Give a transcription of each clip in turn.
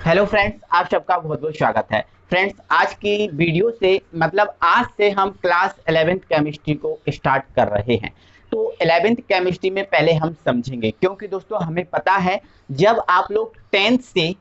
Hello friends, आप सबका बहुत बहुत स्वागत है। फ्रेंड्स, आज की वीडियो से आज से हम क्लास 11th केमिस्ट्री को स्टार्ट कर रहे हैं। तो 11th केमिस्ट्री में पहले हम समझेंगे, क्योंकि दोस्तों हमें पता है जब आप लोग 10th से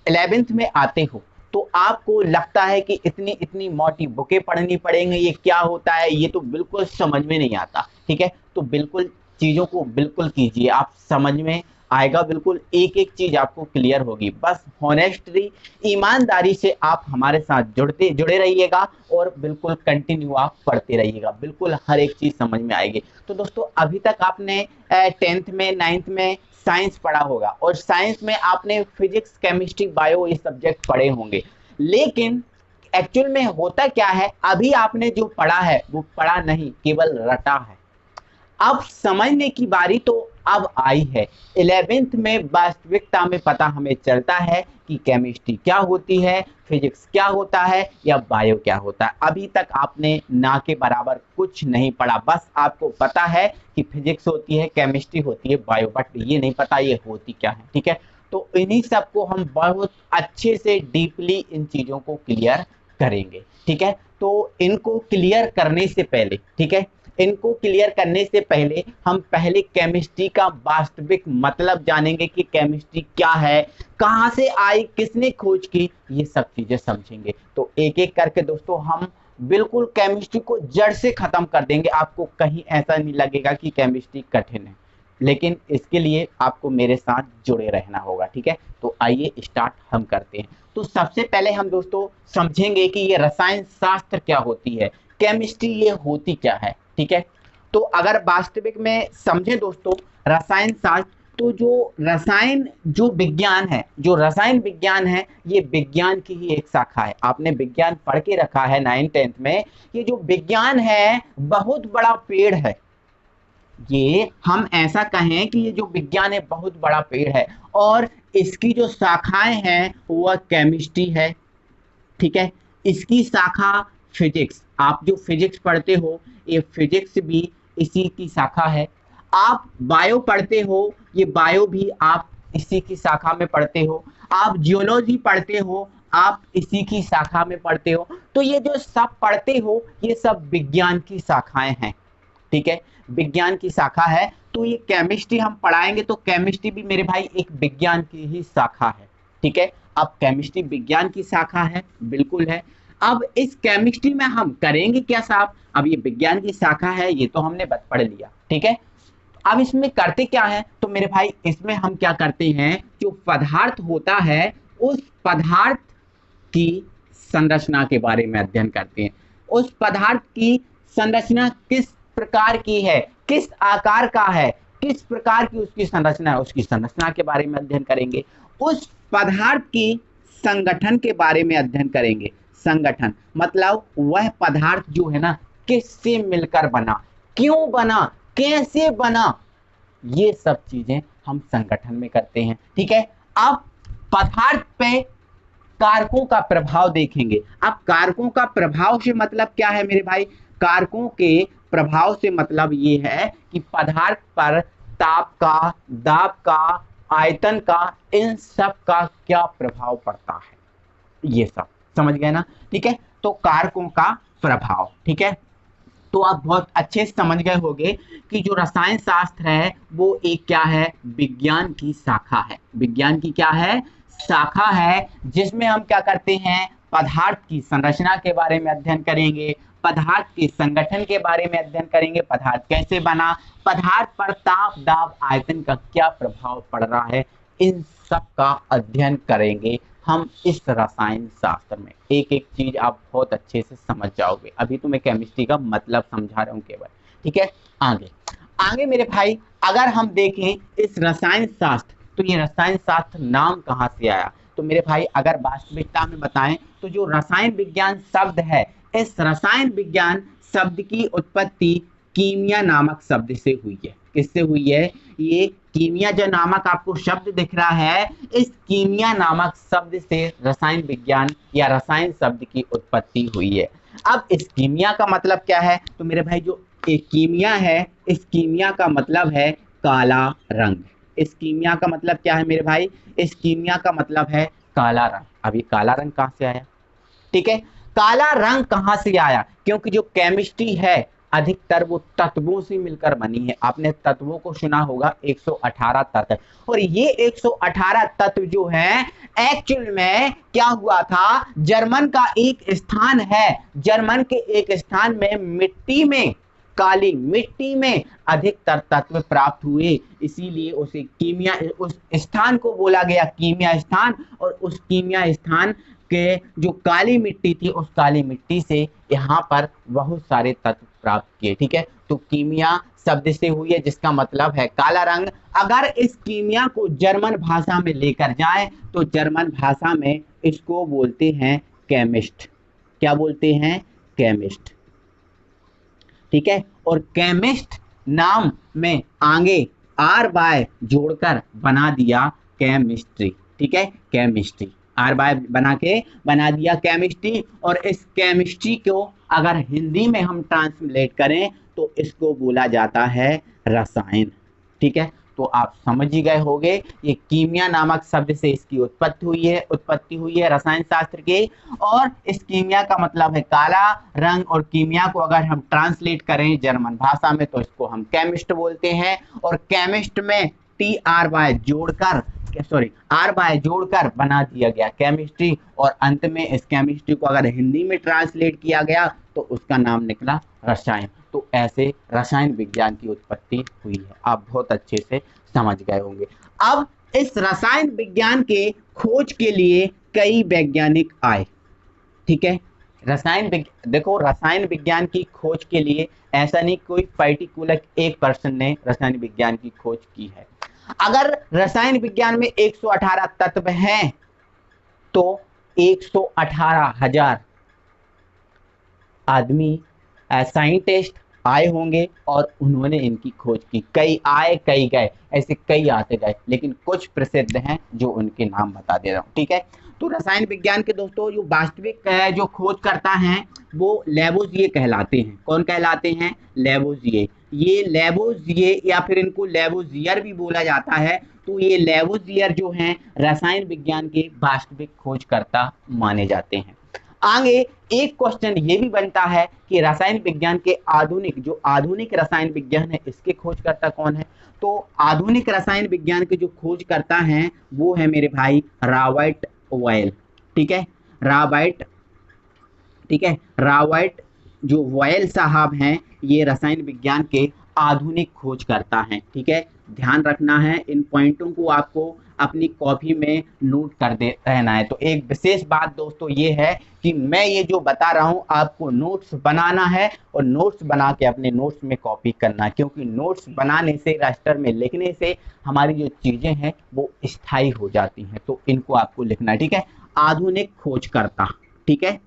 11th में आते हो तो आपको लगता है कि इतनी इतनी मोटी बुकें पढ़नी पड़ेंगी, ये क्या होता है, ये तो बिल्कुल समझ में नहीं आता। ठीक है, तो बिल्कुल चीज़ों को बिल्कुल कीजिए, आप समझ में आएगा, बिल्कुल एक एक चीज आपको क्लियर होगी। बस हॉनेस्टली, ईमानदारी से आप हमारे साथ जुड़े रहिएगा और बिल्कुल कंटिन्यू आप पढ़ते रहिएगा, बिल्कुल हर एक चीज समझ में आएगी। तो दोस्तों अभी तक आपने 10th में 9th में साइंस पढ़ा होगा और साइंस में आपने फिजिक्स, केमिस्ट्री, बायो ये सब्जेक्ट पढ़े होंगे, लेकिन एक्चुअल में होता क्या है, अभी आपने जो पढ़ा है वो पढ़ा नहीं, केवल रटा है। अब समझने की बारी तो अब आई है। 11th में वास्तविकता में पता हमें चलता है कि केमिस्ट्री क्या होती है, फिजिक्स क्या होता है या बायो क्या होता है। अभी तक आपने ना के बराबर कुछ नहीं पढ़ा, बस आपको पता है कि फिजिक्स होती है, केमिस्ट्री होती है, बायो, बट ये नहीं पता ये होती क्या है। ठीक है, तो इन्हीं सबको हम बहुत अच्छे से डीपली इन चीजों को क्लियर करेंगे। ठीक है, तो इनको क्लियर करने से पहले, ठीक है, इनको क्लियर करने से पहले हम पहले केमिस्ट्री का वास्तविक मतलब जानेंगे कि केमिस्ट्री क्या है, कहां से आई, किसने खोज की, ये सब चीजें समझेंगे। तो एक एक करके दोस्तों हम बिल्कुल केमिस्ट्री को जड़ से खत्म कर देंगे। आपको कहीं ऐसा नहीं लगेगा कि केमिस्ट्री कठिन है, लेकिन इसके लिए आपको मेरे साथ जुड़े रहना होगा। ठीक है, तो आइए स्टार्ट हम करते हैं। तो सबसे पहले हम दोस्तों समझेंगे कि ये रसायन शास्त्र क्या होती है, केमिस्ट्री ये होती क्या है। ठीक है, तो अगर वास्तविक में समझे दोस्तों रसायन शास्त्र, तो जो विज्ञान है, जो रसायन विज्ञान है, ये विज्ञान की ही एक शाखा है। आपने विज्ञान पढ़ के रखा है 9th 10th में। ये जो विज्ञान है बहुत बड़ा पेड़ है। ये हम ऐसा कहें कि ये जो विज्ञान है बहुत बड़ा पेड़ है और इसकी जो शाखाएं हैं वह केमिस्ट्री है। ठीक है, इसकी शाखा फिजिक्स, आप जो फिजिक्स पढ़ते हो ये फिजिक्स भी इसी की शाखा है। आप बायो पढ़ते हो, ये बायो भी आप इसी की शाखा में पढ़ते हो। आप जियोलॉजी पढ़ते हो, आप इसी की शाखा में पढ़ते हो। तो ये जो सब पढ़ते हो ये सब विज्ञान की शाखाएं हैं। ठीक है, विज्ञान की शाखा है। तो ये केमिस्ट्री हम पढ़ाएंगे तो केमिस्ट्री भी मेरे भाई एक विज्ञान की ही शाखा है। ठीक है, अब केमिस्ट्री विज्ञान की शाखा है, बिल्कुल है। अब इस केमिस्ट्री में हम करेंगे क्या साहब, अब ये विज्ञान की शाखा है, ये तो हमने पढ़ लिया। ठीक है, अब इसमें करते क्या है, तो मेरे भाई इसमें हम क्या करते हैं, जो पदार्थ होता है उस पदार्थ की संरचना के बारे में अध्ययन करते हैं। उस पदार्थ की संरचना किस प्रकार की है, किस आकार का है, किस प्रकार की उसकी संरचना है, उसकी संरचना के बारे में अध्ययन करेंगे। उस पदार्थ की संगठन के बारे में अध्ययन करेंगे। संगठन मतलब वह पदार्थ जो है ना किससे मिलकर बना, क्यों बना, कैसे बना, ये सब चीजें हम संगठन में करते हैं। ठीक है, अब पदार्थ पे कारकों का प्रभाव देखेंगे। अब कारकों का प्रभाव से मतलब क्या है मेरे भाई, कारकों के प्रभाव से मतलब ये है कि पदार्थ पर ताप का, दाब का, आयतन का, इन सब का क्या प्रभाव पड़ता है, ये सब समझ गए ना। ठीक है, तो कारकों का प्रभाव। ठीक है, तो आप बहुत अच्छे से समझ गए होंगे कि जो रसायन शास्त्र है वो एक क्या है, विज्ञान की शाखा है। विज्ञान की क्या है, शाखा है, जिसमें हम क्या करते हैं, पदार्थ की संरचना के बारे में अध्ययन करेंगे, पदार्थ के संगठन के बारे में अध्ययन करेंगे, पदार्थ कैसे बना, पदार्थ पर ताप, दाब, आयतन का क्या प्रभाव पड़ रहा है, इन सब का अध्ययन करेंगे हम इस रसायन शास्त्र में। एक एक चीज आप बहुत अच्छे से समझ जाओगे। अभी तो मैं केमिस्ट्री का मतलब समझा रहा हूँ केवल। ठीक है, आगे आगे मेरे भाई अगर हम देखें इस रसायन शास्त्र, तो ये रसायन शास्त्र नाम कहाँ से आया, तो मेरे भाई अगर वास्तविकता में बताएं तो जो रसायन विज्ञान शब्द है, इस रसायन विज्ञान शब्द की उत्पत्ति कीमिया नामक शब्द से हुई है। किससे हुई है, ये कीमिया जो नामक आपको शब्द दिख रहा है, इस कीमिया नामक शब्द से रसायन विज्ञान या रसायन शब्द की उत्पत्ति हुई है। अब इस कीमिया का मतलब क्या है, तो मेरे भाई जो एक कीमिया है, इस कीमिया का मतलब है काला रंग। इस कीमिया का मतलब क्या है मेरे भाई, इस कीमिया का मतलब है काला रंग। अब ये काला रंग कहां से आया? ठीक है, काला रंग कहां से आया? क्योंकि जो केमिस्ट्री है अधिकतर वो तत्वों से मिलकर बनी है। आपने तत्वों को सुना होगा, 118 तत्व, और ये 118 तत्व जो है एक्चुअल में क्या हुआ था, जर्मन का एक स्थान है, जर्मन के एक स्थान में मिट्टी में, काली मिट्टी में अधिकतर तत्व प्राप्त हुए, इसीलिए उसे कीमिया, उस स्थान को बोला गया कीमिया स्थान। और उस कीमिया स्थान के जो काली मिट्टी थी, उस काली मिट्टी से यहाँ पर बहुत सारे तत्व प्राप्त किए। ठीक है, तो कीमिया शब्द से हुई है जिसका मतलब है काला रंग। अगर इस कीमिया को जर्मन भाषा में लेकर जाएं तो जर्मन भाषा में इसको बोलते हैं केमिस्ट। क्या बोलते हैं? केमिस्ट। ठीक है, और केमिस्ट नाम में आगे आर बाय जोड़कर बना दिया केमिस्ट्री। ठीक है, केमिस्ट्री, आर बाय बना दिया केमिस्ट्री। और इस केमिस्ट्री को अगर हिंदी में हम ट्रांसलेट करें तो इसको बोला जाता है रसायन। ठीक है, तो आप समझ ही गए होंगे, ये कीमिया नामक शब्द से इसकी उत्पत्ति हुई है रसायन शास्त्र की। और इस कीमिया का मतलब है काला रंग, और कीमिया को अगर हम ट्रांसलेट करें जर्मन भाषा में तो इसको हम केमिस्ट बोलते हैं। और केमिस्ट में आर बाय जोड़कर बना दिया गया केमिस्ट्री। और अंत में इस केमिस्ट्री को अगर हिंदी में ट्रांसलेट किया गया तो उसका नाम निकला रसायन। तो ऐसे रसायन विज्ञान की उत्पत्ति हुई है, आप बहुत अच्छे से समझ गए होंगे। अब इस रसायन विज्ञान के खोज के लिए कई वैज्ञानिक आए। ठीक है, देखो रसायन विज्ञान की खोज के लिए ऐसा नहीं कोई पर्टिकुलर एक पर्सन ने रसायन विज्ञान की खोज की है। अगर रसायन विज्ञान में 118 तत्व हैं तो 118,000 आदमी साइंटिस्ट आए होंगे और उन्होंने इनकी खोज की। कई आए कई गए, ऐसे कई आते गए, लेकिन कुछ प्रसिद्ध हैं जो उनके नाम बता दे रहा हूं। ठीक है, तो रसायन विज्ञान के दोस्तों जो वास्तविक जो खोज करता है वो लेवोजिए कहलाते हैं। कौन कहलाते हैं? लेवोजिए। ये लेवोजिए या फिर इनको लेवोजियर भी बोला जाता है। तो ये लेवोजियर जो हैं रसायन विज्ञान के वास्तविक खोजकर्ता माने जाते हैं। आगे एक क्वेश्चन ये भी बनता है कि रसायन विज्ञान के आधुनिक रसायन विज्ञान है, इसके खोजकर्ता कौन है? तो आधुनिक रसायन विज्ञान के जो खोजकर्ता हैं वो है मेरे भाई रॉबर्ट बॉयल। ठीक है, रॉबर्ट जो बॉयल साहब हैं ये रसायन विज्ञान के आधुनिक खोजकर्ता हैं। ठीक है, ध्यान रखना है, इन पॉइंटों को आपको अपनी कॉपी में नोट कर दे रहना है। तो एक विशेष बात दोस्तों ये है कि मैं ये जो बता रहा हूँ आपको नोट्स बनाना है और नोट्स बना के अपने नोट्स में कॉपी करना है, क्योंकि नोट्स बनाने से, रजिस्टर में लिखने से हमारी जो चीजें हैं वो स्थायी हो जाती हैं। तो इनको आपको लिखना है। ठीक है, आधुनिक खोजकर्ता। ठीक है,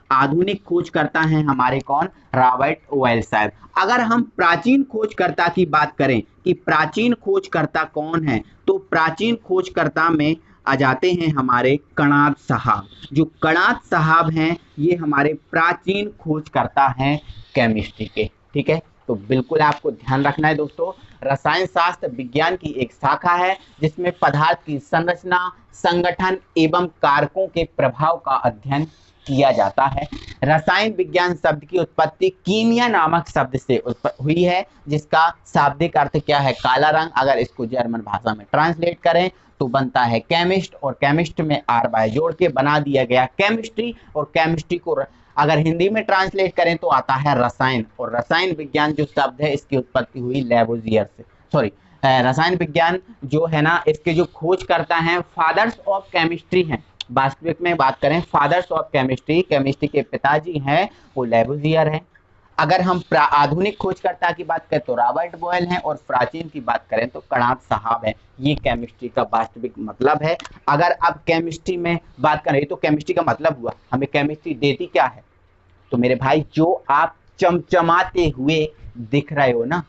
आधुनिक खोजकर्ता हैं हमारे कौन? रॉबर्ट बॉयल साहब। अगर हम प्राचीन खोजकर्ता की बात करें कि प्राचीन खोजकर्ता कौन है, तो प्राचीन खोजकर्ता में आ जाते हैं हमारे कणाद साहब। जो कणाद साहब हैं ये हमारे प्राचीन खोजकर्ता हैं केमिस्ट्री के। ठीक है, तो बिल्कुल आपको ध्यान रखना है दोस्तों, रसायन शास्त्र विज्ञान की एक शाखा है जिसमें पदार्थ की संरचना, संगठन एवं कारकों के प्रभाव का अध्ययन किया जाता है। रसायन विज्ञान शब्द की उत्पत्ति कीमिया नामक शब्द से हुई है, जिसका शाब्दिक अर्थ क्या है? काला रंग। अगर इसको जर्मन भाषा में ट्रांसलेट करें तो बनता है केमिस्ट, और केमिस्ट में आर बाय जोड़ के बना दिया गया केमिस्ट्री। और केमिस्ट्री को अगर हिंदी में ट्रांसलेट करें तो आता है रसायन। और रसायन विज्ञान जो शब्द है इसकी उत्पत्ति हुई लेवोजियर से। रसायन विज्ञान जो है ना, इसके जो खोज करता है फादर्स ऑफ केमिस्ट्री हैं। वास्तविक में बात करें फादर्स ऑफ केमिस्ट्री के पिताजी हैं वो लेवोजियर हैं। अगर हम आधुनिक खोजकर्ता की बात करें तो रॉबर्ट बॉयल हैं, और प्राचीन की बात करें तो कणाद साहब हैं। ये केमिस्ट्री का वास्तविक मतलब है। अगर अब केमिस्ट्री में बात करें तो केमिस्ट्री का मतलब हुआ, हमें केमिस्ट्री देती क्या है? तो मेरे भाई जो आप चमचमाते हुए दिख रहे हो ना,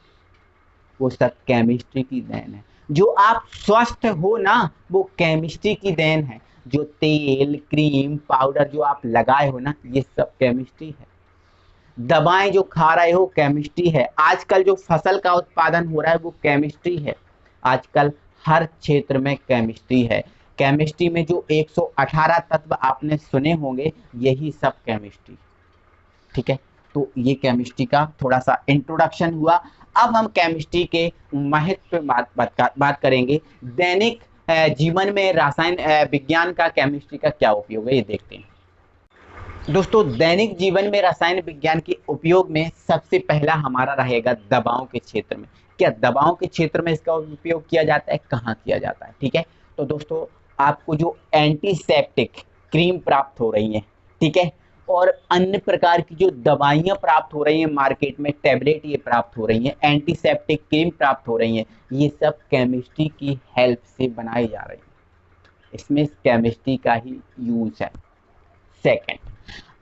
वो सब केमिस्ट्री की देन है। जो आप स्वस्थ हो ना, वो केमिस्ट्री की देन है। जो तेल, क्रीम, पाउडर जो आप लगाए हो ना, ये सब केमिस्ट्री है। दवाएं जो खा रहे हो केमिस्ट्री है। आजकल जो फसल का उत्पादन हो रहा है वो केमिस्ट्री है। आजकल हर क्षेत्र में केमिस्ट्री है। केमिस्ट्री में जो 118 तत्व आपने सुने होंगे, यही सब केमिस्ट्री। ठीक है, तो ये केमिस्ट्री का थोड़ा सा इंट्रोडक्शन हुआ। अब हम केमिस्ट्री के महत्व पे बात करेंगे। दैनिक जीवन में रसायन विज्ञान का, केमिस्ट्री का क्या उपयोग है, ये देखते हैं। दोस्तों, दैनिक जीवन में रसायन विज्ञान के उपयोग में सबसे पहला हमारा रहेगा दवाओं के क्षेत्र में। क्या दवाओं के क्षेत्र में इसका उपयोग किया जाता है, कहाँ किया जाता है? ठीक है, तो दोस्तों, आपको जो एंटीसेप्टिक क्रीम प्राप्त हो रही है, ठीक है, और अन्य प्रकार की जो दवाइयाँ प्राप्त हो रही हैं मार्केट में, टैबलेट ये प्राप्त हो रही हैं, एंटीसेप्टिक क्रीम प्राप्त हो रही हैं, ये सब केमिस्ट्री की हेल्प से बनाई जा रही है। इसमें केमिस्ट्री का ही यूज है। सेकंड,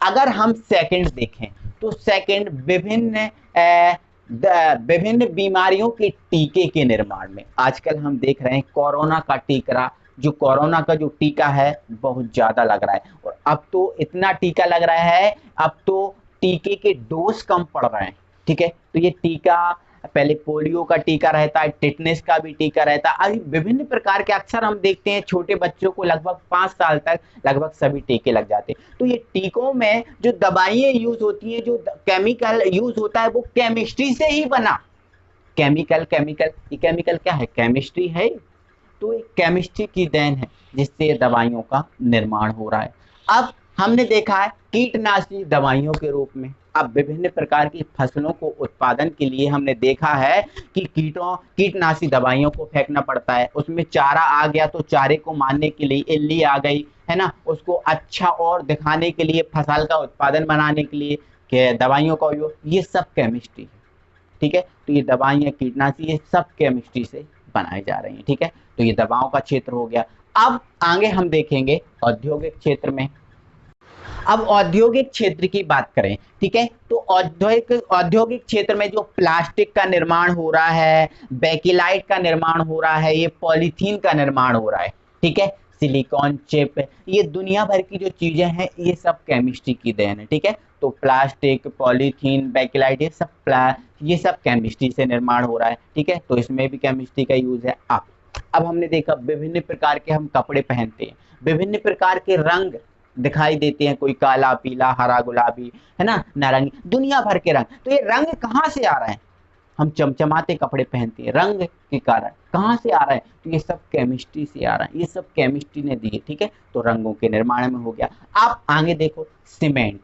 अगर हम सेकंड देखें तो सेकंड विभिन्न बीमारियों के टीके के निर्माण में, आजकल हम देख रहे हैं कोरोना का टीका है बहुत ज्यादा लग रहा है, और अब तो इतना टीका लग रहा है, अब तो टीके के डोज कम पड़ रहे हैं। ठीक है, तो ये टीका, पहले पोलियो का टीका रहता है, टिटनेस का भी टीका रहता है, अभी विभिन्न प्रकार के, अक्सर हम देखते हैं छोटे बच्चों को लगभग 5 साल तक लगभग सभी टीके लग जाते हैं। तो ये टीकों में जो दवाइयाँ यूज होती हैं, जो केमिकल यूज होता है, वो केमिस्ट्री से ही बना। केमिकल ये केमिकल क्या है? केमिस्ट्री है। तो एक केमिस्ट्री की देन है जिससे दवाइयों का निर्माण हो रहा है। अब हमने देखा है कीटनाशी दवाइयों के रूप में, अब विभिन्न प्रकार की फसलों को उत्पादन के लिए हमने देखा है कि कीटनाशी दवाइयों को फेंकना पड़ता है। उसमें चारा आ गया तो चारे को मारने के लिए इल्ली आ गई, है ना, उसको अच्छा और दिखाने के लिए, फसल का उत्पादन बनाने के लिए दवाइयों का उपयोग, ये सब केमिस्ट्री है। ठीक है, तो ये दवाइयाँ, कीटनाशी, ये सब केमिस्ट्री से बनाई जा रही हैं। ठीक है, तो ये दवाओं का क्षेत्र हो गया। अब आगे हम देखेंगे औद्योगिक क्षेत्र में। अब औद्योगिक क्षेत्र की बात करें, ठीक है, तो औद्योगिक क्षेत्र में जो प्लास्टिक का निर्माण हो रहा है, बेकिलाइट का निर्माण हो रहा है, ये पॉलीथीन का निर्माण हो रहा है, ठीक है, सिलिकॉन चिप, ये दुनिया भर की जो चीजें हैं, ये सब केमिस्ट्री की देन है। ठीक है, तो प्लास्टिक, पॉलीथीन, बेकिलाइट, ये सब केमिस्ट्री से निर्माण हो रहा है। ठीक है, तो इसमें भी केमिस्ट्री का यूज है। अब हमने देखा विभिन्न प्रकार के हम कपड़े पहनते हैं, विभिन्न प्रकार के रंग दिखाई देते हैं, कोई काला, पीला, हरा, गुलाबी, है ना, नारंगी, दुनिया भर के रंग। तो ये रंग कहाँ से आ रहे हैं? हम चमचमाते कपड़े पहनते हैं, रंग के कारण कहाँ से आ रहा है? तो ये सब केमिस्ट्री से आ रहा है, ये सब केमिस्ट्री ने दिए। ठीक है, तो रंगों के निर्माण में हो गया। आप आगे देखो, सीमेंट,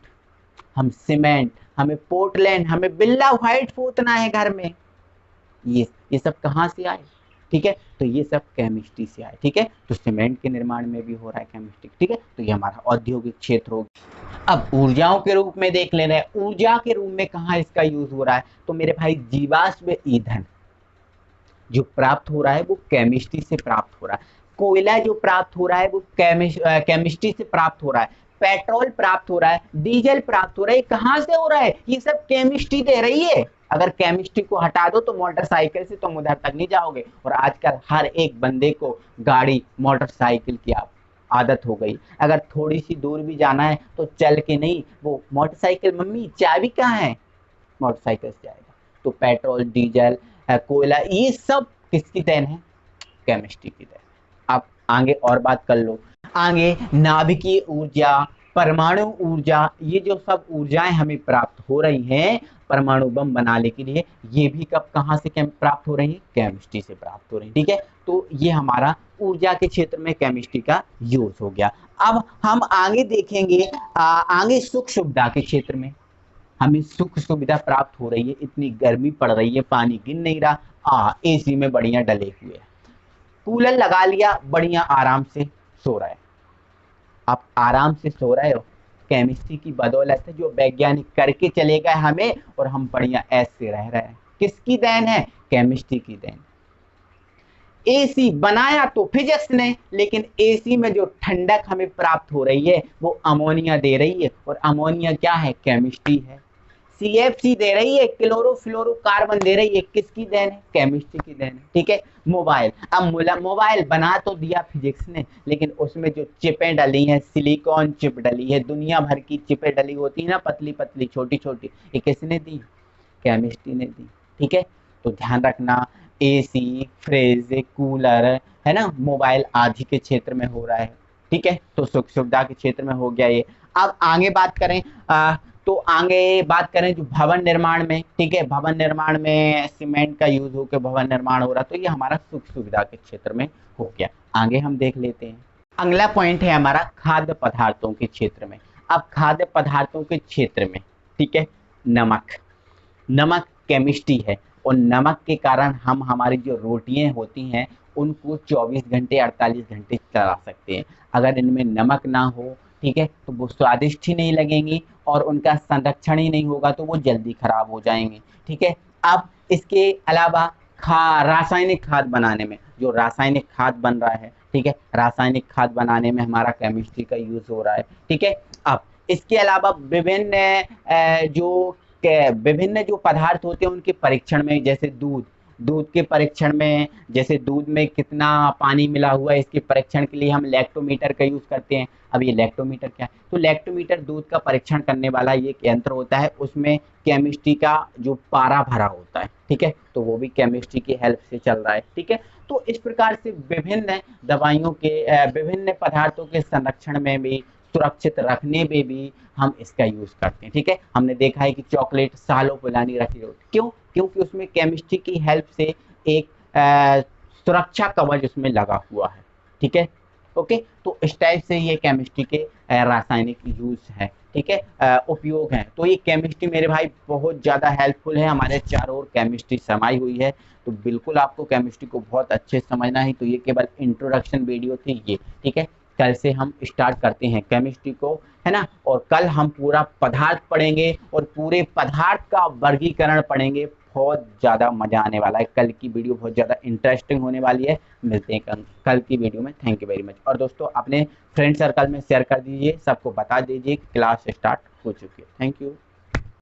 हमें पोर्टलैंड, हमें बिल्ला व्हाइट पोतना है घर में, ये सब कहाँ से आए? ठीक है, तो ये सब केमिस्ट्री से आए। ठीक है, तो सीमेंट के निर्माण में भी हो रहा है केमिस्ट्री। ठीक है, तो ये हमारा औद्योगिक क्षेत्र हो गया। अब ऊर्जाओं के रूप में देख ले रहे हैं, ऊर्जा के रूप में कहाँ इसका यूज हो रहा है? तो मेरे भाई, जीवाश्म ईंधन जो प्राप्त हो रहा है वो केमिस्ट्री से प्राप्त हो रहा है। कोयला जो प्राप्त हो रहा है वो केमिस्ट्री से प्राप्त हो रहा है। पेट्रोल प्राप्त हो रहा है, डीजल प्राप्त हो रहा है, कहाँ से हो रहा है? ये सब केमिस्ट्री दे रही है। अगर केमिस्ट्री को हटा दो तो मोटरसाइकिल से तुम उधर तक नहीं जाओगे, और आजकल हर एक बंदे को गाड़ी, मोटरसाइकिल की आदत हो गई। अगर थोड़ी सी दूर भी जाना है तो चल के नहीं, वो मोटरसाइकिल, मम्मी चाबी कहाँ है, मोटरसाइकिल से जाएगा। तो पेट्रोल, डीजल, कोयला, ये सब किसकी देन है? केमिस्ट्री की देन। आप आगे और बात कर लो। आगे नाभिकीय ऊर्जा, परमाणु ऊर्जा, ये जो सब ऊर्जाएं हमें प्राप्त हो रही हैं परमाणु बम बनाने के लिए, ये भी कहाँ से प्राप्त हो रही है? केमिस्ट्री से प्राप्त हो रही है। ठीक है, तो ये हमारा ऊर्जा के क्षेत्र में केमिस्ट्री का यूज हो गया। अब हम आगे देखेंगे, आगे सुख सुविधा के क्षेत्र में हमें सुख सुविधा प्राप्त हो रही है। इतनी गर्मी पड़ रही है, पानी गिर नहीं रहा, एसी में बढ़िया डले हुए, कूलर लगा लिया, बढ़िया आराम से सो रहा है। आप आराम से सो रहे हो, केमिस्ट्री की बदौलत है, जो वैज्ञानिक करके चले गए हमें, और हम बढ़िया ऐसे रह रहे हैं। किसकी देन है? केमिस्ट्री की देन। एसी बनाया तो फिजिक्स ने, लेकिन एसी में जो ठंडक हमें प्राप्त हो रही है वो अमोनिया दे रही है, और अमोनिया क्या है? केमिस्ट्री है। CFC दे रही है, क्लोरोफ्लोरोकार्बन दे रही है, किसकी देन है? केमिस्ट्री की देन है। ठीक है, मोबाइल, अब मोबाइल बना तो दिया फिजिक्स ने, लेकिन उसमें जो चिपें डली हैं, सिलिकॉन चिप डली है, दुनिया भर की चिपें डली होती है ना, पतली पतली, छोटी छोटी, ये किसने दी? केमिस्ट्री ने दी। ठीक है, तो ध्यान रखना, एसी, फ्रिज, कूलर, है ना, मोबाइल आदि के क्षेत्र में हो रहा है। ठीक है, तो सुख सुविधा के क्षेत्र में हो गया ये। अब आगे बात करें तो आगे बात करें जो भवन निर्माण में, ठीक है, भवन निर्माण में सीमेंट का यूज होकर भवन निर्माण हो रहा, तो ये हमारा सुख सुविधा के क्षेत्र में हो गया। आगे हम देख लेते हैं। अगला पॉइंट है हमारा खाद्य पदार्थों के क्षेत्र में। अब खाद्य पदार्थों के क्षेत्र में, ठीक है, नमक, नमक केमिस्ट्री है, और नमक के कारण हम हमारी जो रोटियां होती हैं उनको 24 घंटे 48 घंटे चला सकते हैं। अगर इनमें नमक ना हो, ठीक है, तो वो स्वादिष्ट ही नहीं लगेंगी और उनका संरक्षण ही नहीं होगा तो वो जल्दी खराब हो जाएंगे। ठीक है, अब इसके अलावा रासायनिक खाद बनाने में, जो रासायनिक खाद बन रहा है, ठीक है, रासायनिक खाद बनाने में हमारा केमिस्ट्री का यूज हो रहा है। ठीक है, अब इसके अलावा विभिन्न जो पदार्थ होते हैं उनके परीक्षण में, जैसे दूध, दूध के परीक्षण में, जैसे दूध में कितना पानी मिला हुआ है इसके परीक्षण के लिए हम लैक्टोमीटर का यूज करते हैं। अब ये लैक्टोमीटर क्या है, तो लैक्टोमीटर दूध का परीक्षण करने वाला ये यंत्र होता है, उसमें केमिस्ट्री का जो पारा भरा होता है, ठीक है, तो वो भी केमिस्ट्री की हेल्प से चल रहा है। ठीक है, तो इस प्रकार से विभिन्न दवाइयों के विभिन्न पदार्थों के संरक्षण में भी, सुरक्षित रखने में भी हम इसका यूज करते हैं। ठीक है, हमने देखा है कि चॉकलेट सालों पुरानी रखी होती, क्यों, क्योंकि उसमें केमिस्ट्री की हेल्प से एक सुरक्षा कवच उसमें लगा हुआ है। ठीक है, ओके, तो इस टाइप से ये केमिस्ट्री के रासायनिक यूज है, ठीक है, उपयोग है। तो ये केमिस्ट्री मेरे भाई बहुत ज़्यादा हेल्पफुल है, हमारे चारों ओर केमिस्ट्री समाई हुई है, तो बिल्कुल आपको केमिस्ट्री को बहुत अच्छे से समझना है। तो ये केवल इंट्रोडक्शन वीडियो थी ये, ठीक है, कल से हम स्टार्ट करते हैं केमिस्ट्री को, है ना, और कल हम पूरा पदार्थ पढ़ेंगे और पूरे पदार्थ का वर्गीकरण पढ़ेंगे। बहुत ज़्यादा मजा आने वाला है, कल की वीडियो बहुत ज़्यादा इंटरेस्टिंग होने वाली है। मिलते हैं कल की वीडियो में। Thank you very much. और दोस्तों अपने फ्रेंड सर्कल में शेयर कर दीजिए, सबको बता दीजिए क्लास स्टार्ट हो चुकी है। Thank you.